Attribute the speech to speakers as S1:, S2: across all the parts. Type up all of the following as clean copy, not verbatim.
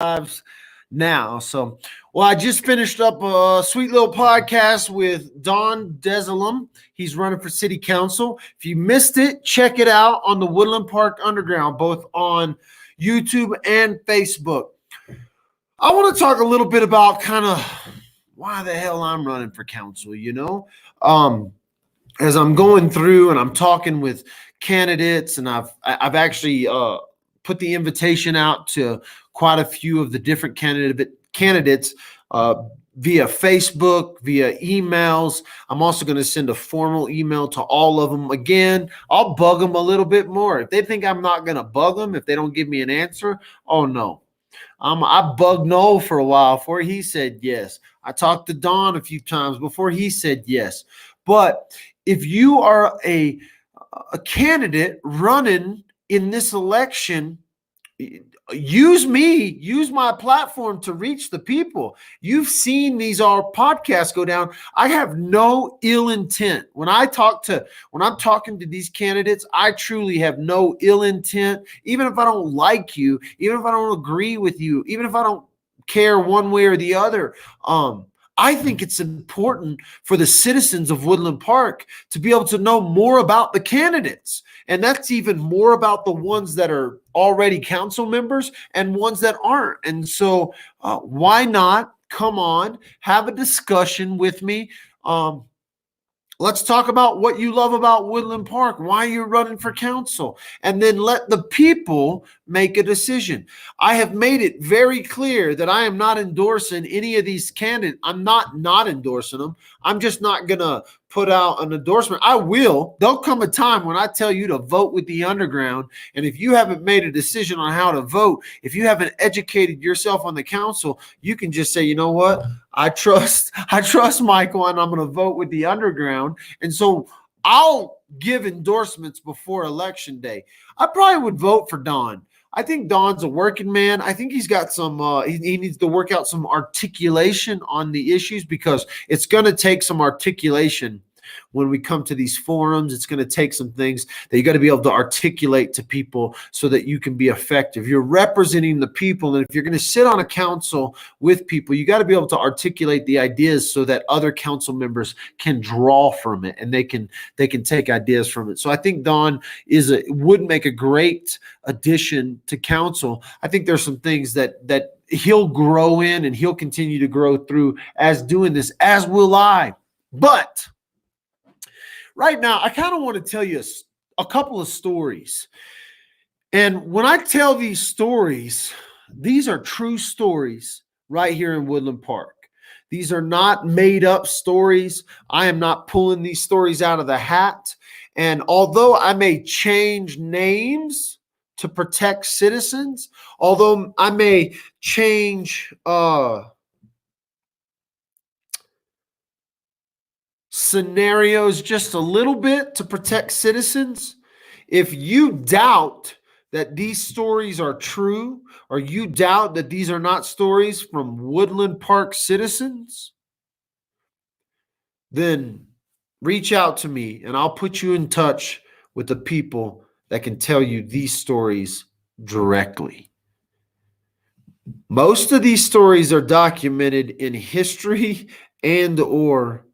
S1: lives now. So, well, I just finished up a sweet little podcast with Don Desalem. He's running for city council. If you missed it, check it out on the Woodland Park Underground, both on YouTube and Facebook. I want to talk a little bit about kind of why the hell I'm running for council, as I'm going through and I'm talking with candidates, and I've actually put the invitation out to quite a few of the different candidates via Facebook, via emails. I'm also going to send a formal email to all of them. Again, I'll bug them a little bit more. If they think I'm not going to bug them, if they don't give me an answer, oh no. I bugged Noel for a while before he said yes. I talked to Don a few times before he said yes. But if you are a candidate running in this election, use my platform to reach the people. You've seen these all podcasts go down. I have no ill intent. When I'm talking to these candidates, I truly have no ill intent. Even if I don't like you, even if I don't agree with you, even if I don't care one way or the other, I think it's important for the citizens of Woodland Park to be able to know more about the candidates. And that's even more about the ones that are already council members and ones that aren't. And so why not come on, have a discussion with me. Let's talk about what you love about Woodland Park, why you're running for council, and then let the people make a decision. I have made it very clear that I am not endorsing any of these candidates. I'm not endorsing them. I'm just not going to put out an endorsement. I will. There'll come a time when I tell you to vote with the underground. And if you haven't made a decision on how to vote, if you haven't educated yourself on the council, you can just say, you know what? I trust Michael, and I'm going to vote with the underground. And so I'll give endorsements before election day. I probably would vote for Don. I think Don's a working man. I think he's got some, he needs to work out some articulation on the issues, because it's going to take some articulation when we come to these forums. It's going to take some things that you got to be able to articulate to people so that you can be effective. You're representing the people. And if you're going to sit on a council with people, you got to be able to articulate the ideas so that other council members can draw from it and they can take ideas from it. So I think Don would make a great addition to council. I think there's some things that he'll grow in and he'll continue to grow through as doing this, as will I. But right now, I kind of want to tell you a couple of stories. And when I tell these stories, these are true stories right here in Woodland Park. These are not made up stories. I am not pulling these stories out of the hat. And although I may change names to protect citizens, although I may change scenarios just a little bit to protect citizens, if you doubt that these stories are true, or you doubt that these are not stories from Woodland Park citizens, then reach out to me and I'll put you in touch with the people that can tell you these stories directly. Most of these stories are documented in history and or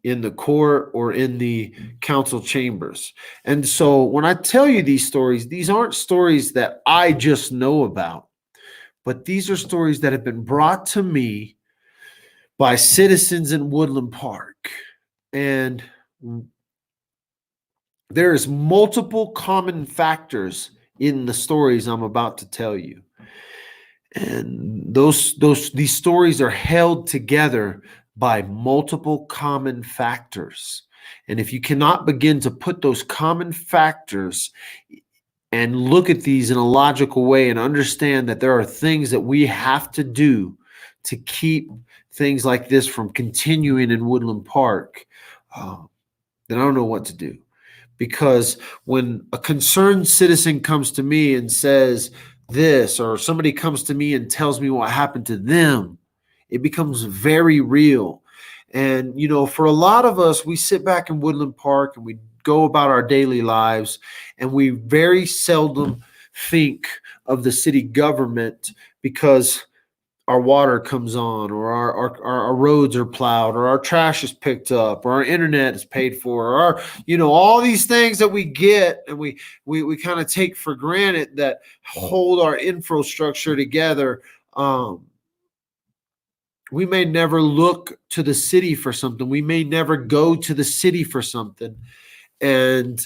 S1: in the court or in the council chambers. And so when I tell you these stories, these aren't stories that I just know about, but these are stories that have been brought to me by citizens in Woodland Park. And there's multiple common factors in the stories I'm about to tell you. And these stories are held together by multiple common factors. And if you cannot begin to put those common factors and look at these in a logical way and understand that there are things that we have to do to keep things like this from continuing in Woodland Park, then I don't know what to do. Because when a concerned citizen comes to me and says this, or somebody comes to me and tells me what happened to them, it becomes very real. And, for a lot of us, we sit back in Woodland Park and we go about our daily lives, and we very seldom think of the city government because our water comes on, or our roads are plowed, or our trash is picked up, or our internet is paid for, or our, all these things that we get and we kind of take for granted that hold our infrastructure together. We may never look to the city for something. We may never go to the city for something. And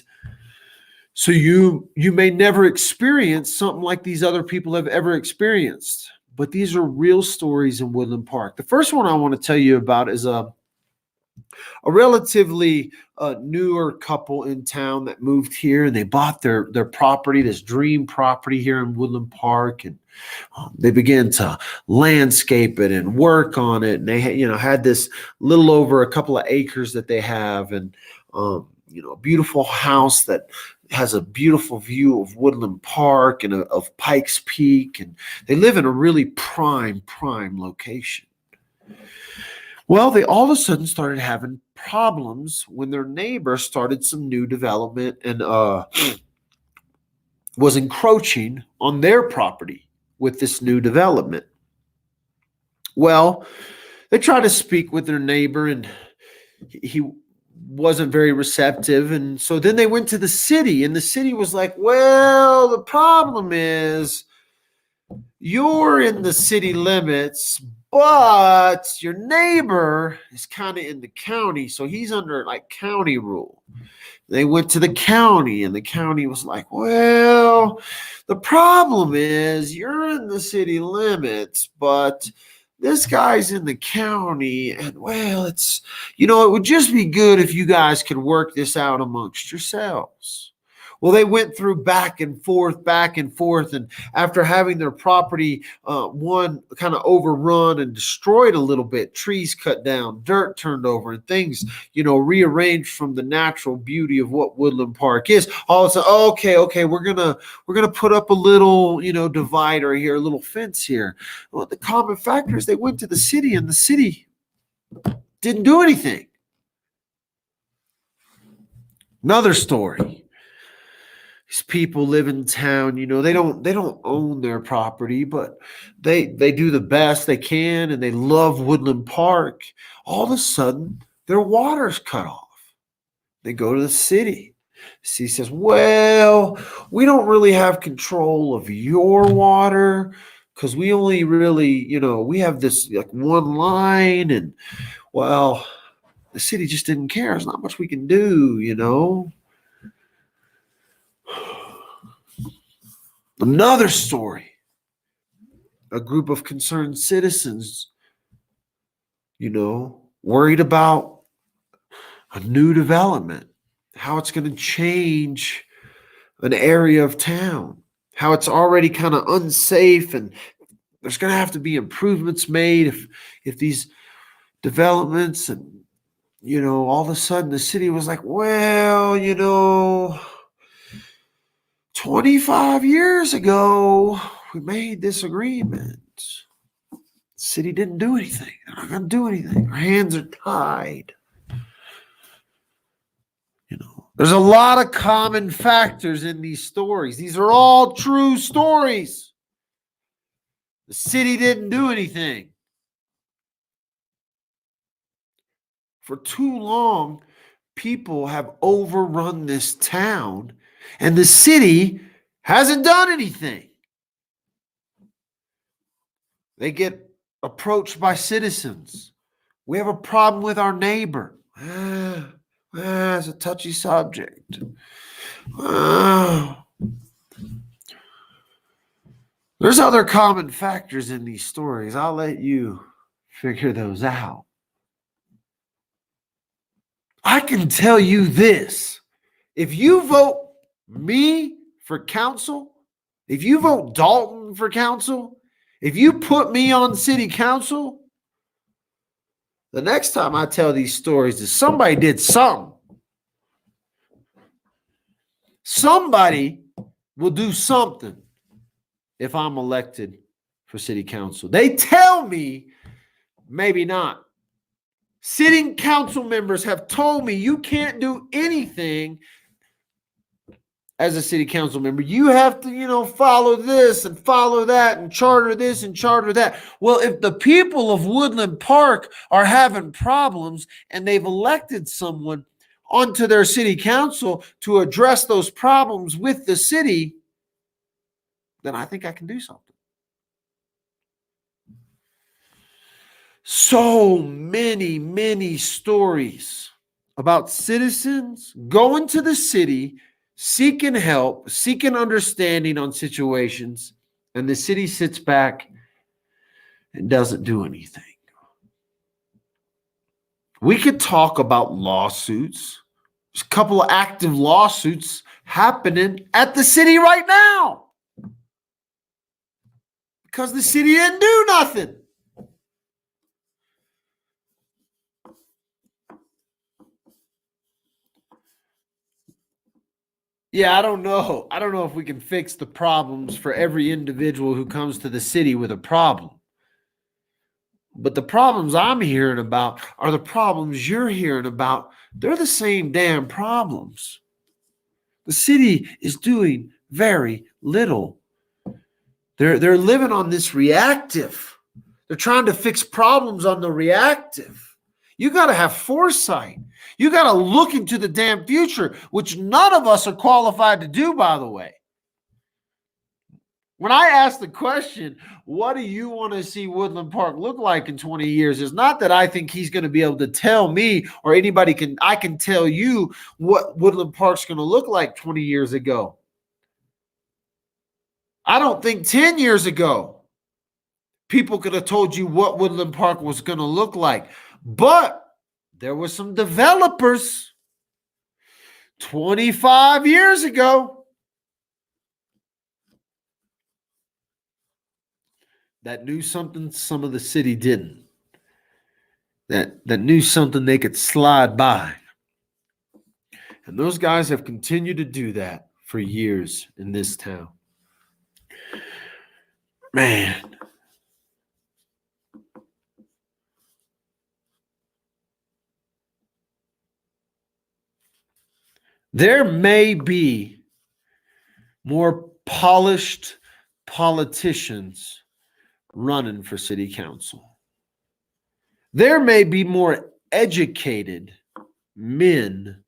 S1: so you may never experience something like these other people have ever experienced. But these are real stories in Woodland Park. The first one I want to tell you about is a relatively newer couple in town that moved here, and they bought their property, this dream property here in Woodland Park, and they began to landscape it and work on it. And they had this little over a couple of acres that they have, and a beautiful house that has a beautiful view of Woodland Park and of Pikes Peak, and they live in a really prime location. Well, they all of a sudden started having problems when their neighbor started some new development and was encroaching on their property with this new development. Well, they tried to speak with their neighbor, and he wasn't very receptive. And so then they went to the city, and the city was like, well, the problem is you're in the city limits, but your neighbor is kind of in the county, so he's under like county rule. They went to the county, and the county was like, well, the problem is you're in the city limits, but this guy's in the county, and well, it's, it would just be good if you guys could work this out amongst yourselves. Well, they went through back and forth, and after having their property, one kind of overrun and destroyed a little bit, trees cut down, dirt turned over, and things, rearranged from the natural beauty of what Woodland Park is. All of a sudden, okay, we're gonna put up a little, divider here, a little fence here. Well, the common factor is they went to the city, and the city didn't do anything. Another story. These people live in town, they don't own their property, but they do the best they can, and they love Woodland Park. All of a sudden, their water's cut off. They go to the city. The city says, well, we don't really have control of your water because we only really, we have this like one line, and well, the city just didn't care. There's not much we can do. Another story, a group of concerned citizens, worried about a new development, how it's going to change an area of town, how it's already kind of unsafe, and there's going to have to be improvements made if these developments, and, all of a sudden the city was like, well, 25 years ago, we made this agreement. The city didn't do anything. They're not going to do anything. Our hands are tied. There's a lot of common factors in these stories. These are all true stories. The city didn't do anything. For too long, people have overrun this town, and the city hasn't done anything. They get approached by citizens. We have a problem with our neighbor. It's a touchy subject. There's other common factors in these stories. I'll let you figure those out. I can tell you this. If you vote me for council, if you vote Dalton for council, if you put me on city council, the next time I tell these stories is somebody did something. Somebody will do something if I'm elected for city council. They tell me maybe not. Sitting council members have told me you can't do anything as a city council member. You have to, follow this and follow that and charter this and charter that. Well, if the people of Woodland Park are having problems and they've elected someone onto their city council to address those problems with the city, then I think I can do something. So many, many stories about citizens going to the city, seeking help, seeking understanding on situations, and the city sits back and doesn't do anything. We could talk about lawsuits. There's a couple of active lawsuits happening at the city right now because the city didn't do nothing. Yeah, I don't know. I don't know if we can fix the problems for every individual who comes to the city with a problem. But the problems I'm hearing about are the problems you're hearing about. They're the same damn problems. The city is doing very little. They're living on this reactive. They're trying to fix problems on the reactive. You got to have foresight. You got to look into the damn future, which none of us are qualified to do, by the way. When I ask the question, what do you want to see Woodland Park look like in 20 years? It's not that I think he's going to be able to tell me or I can tell you what Woodland Park's going to look like 20 years ago. I don't think 10 years ago people could have told you what Woodland Park was going to look like. But there were some developers 25 years ago that knew something some of the city didn't. That knew something they could slide by. And those guys have continued to do that for years in this town. Man. There may be more polished politicians running for city council. There may be more educated men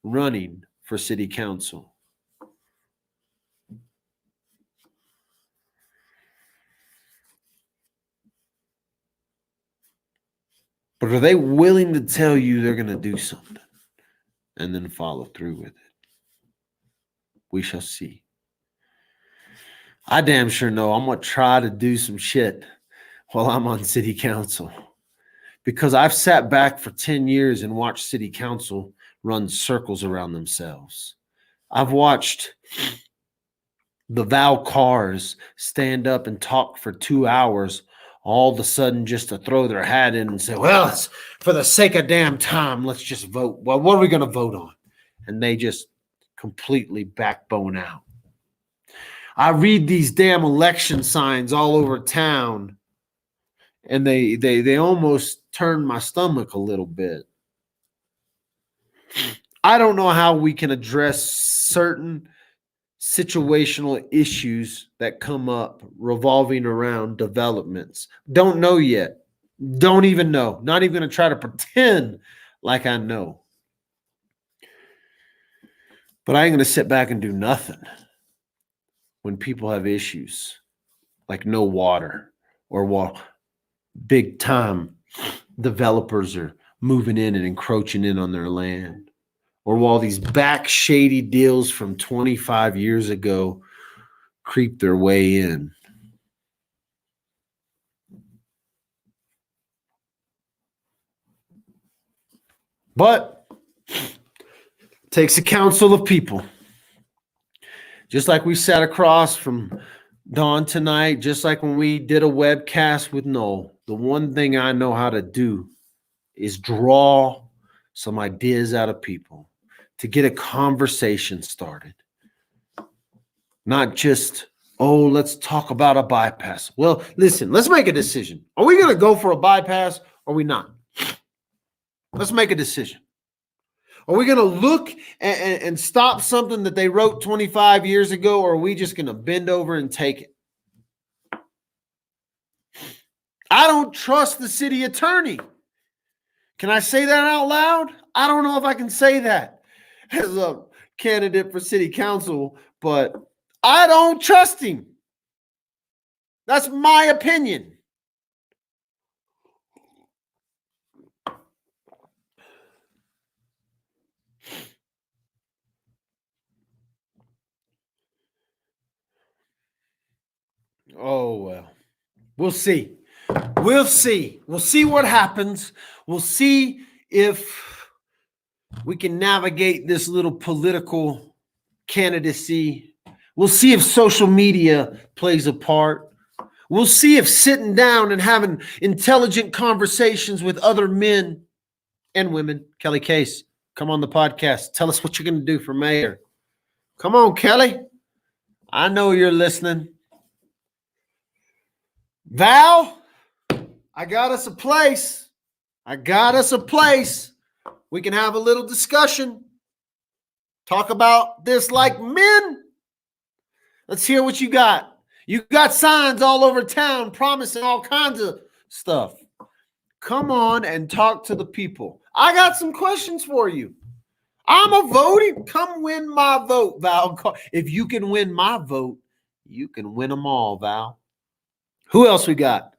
S1: running for city council. But are they willing to tell you they're going to do something and then follow through with it? We shall see. I damn sure know I'm going to try to do some shit while I'm on city council, because I've sat back for 10 years and watched city council run circles around themselves. I've watched the Val Cars stand up and talk for 2 hours, all of a sudden just to throw their hat in and say, well, it's for the sake of damn time, let's just vote. Well, what are we going to vote on? And they just completely backbone out. I read these damn election signs all over town, and they almost turn my stomach a little bit. I don't know how we can address certain situational issues that come up revolving around developments. Don't know yet. Don't even know. Not even going to try to pretend like I know. But I ain't going to sit back and do nothing when people have issues like no water, or while big time developers are moving in and encroaching in on their land, or while these back shady deals from 25 years ago creep their way in. But it takes a council of people. Just like we sat across from Dawn tonight, just like when we did a webcast with Noel, the one thing I know how to do is draw some ideas out of people to get a conversation started. Not just, oh, let's talk about a bypass. Well, listen, let's make a decision. Are we going to go for a bypass or are we not? Let's make a decision. Are we going to look and stop something that they wrote 25 years ago, or are we just going to bend over and take it? I don't trust the city attorney. Can I say that out loud? I don't know if I can say that as a candidate for city council, but I don't trust him. That's my opinion. Oh, well, we'll see. We'll see. We'll see what happens. We'll see if we can navigate this little political candidacy. We'll see if social media plays a part. We'll see if sitting down and having intelligent conversations with other men and women. Kelly Case, come on the podcast. Tell us what you're going to do for mayor. Come on, Kelly. I know you're listening. Val, I got us a place. We can have a little discussion. Talk about this like men. Let's hear what you got. You got signs all over town promising all kinds of stuff. Come on and talk to the people. I got some questions for you. I'm a voting. Come win my vote, Val. If you can win my vote, you can win them all, Val. Who else we got?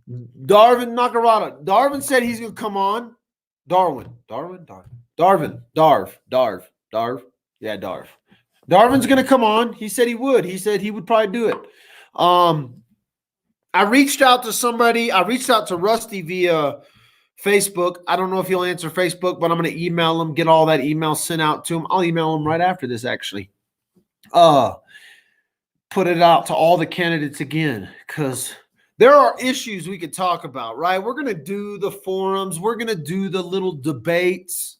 S1: Darvin Nakarada. Darvin said he's going to come on. Darv. Yeah, Darv. Darvin's going to come on. He said he would. He said he would probably do it. I reached out to somebody. I reached out to Rusty via Facebook. I don't know if he'll answer Facebook, but I'm going to email him, get all that email sent out to him. I'll email him right after this, actually. Put it out to all the candidates again, because there are issues we could talk about, right? We're going to do the forums. We're going to do the little debates.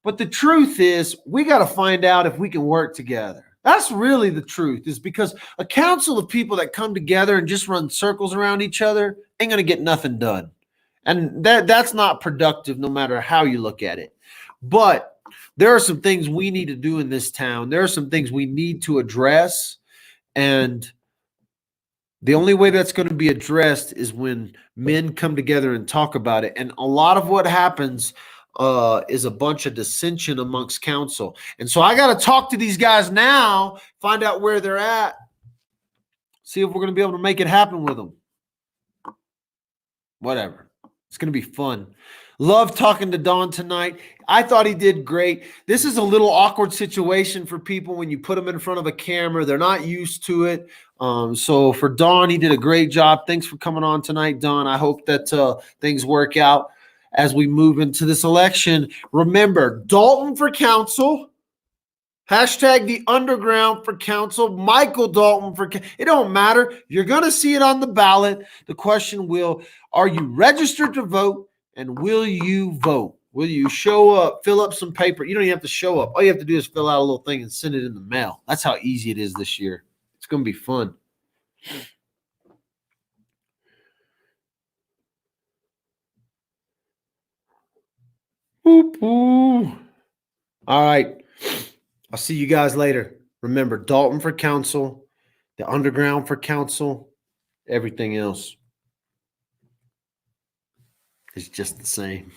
S1: But the truth is, we got to find out if we can work together. That's really the truth, is because a council of people that come together and just run circles around each other ain't going to get nothing done. And that's not productive no matter how you look at it. But there are some things we need to do in this town. There are some things we need to address. And the only way that's going to be addressed is when men come together and talk about it. And a lot of what happens is a bunch of dissension amongst council. And so I got to talk to these guys now, find out where they're at, see if we're going to be able to make it happen with them. Whatever. It's going to be fun. Love talking to Don tonight. I thought he did great. This is a little awkward situation for people when you put them in front of a camera. They're not used to it. So for Don, he did a great job. Thanks for coming on tonight, Don. I hope that things work out as we move into this election. Remember, Dalton for council. Hashtag the underground for council. Michael Dalton for council. It don't matter. You're going to see it on the ballot. The question are you registered to vote, and will you vote? Will you show up, fill up some paper? You don't even have to show up. All you have to do is fill out a little thing and send it in the mail. That's how easy it is this year. It's going to be fun. Boop, boop. All right. I'll see you guys later. Remember, Dalton for council, the underground for council, everything else is just the same.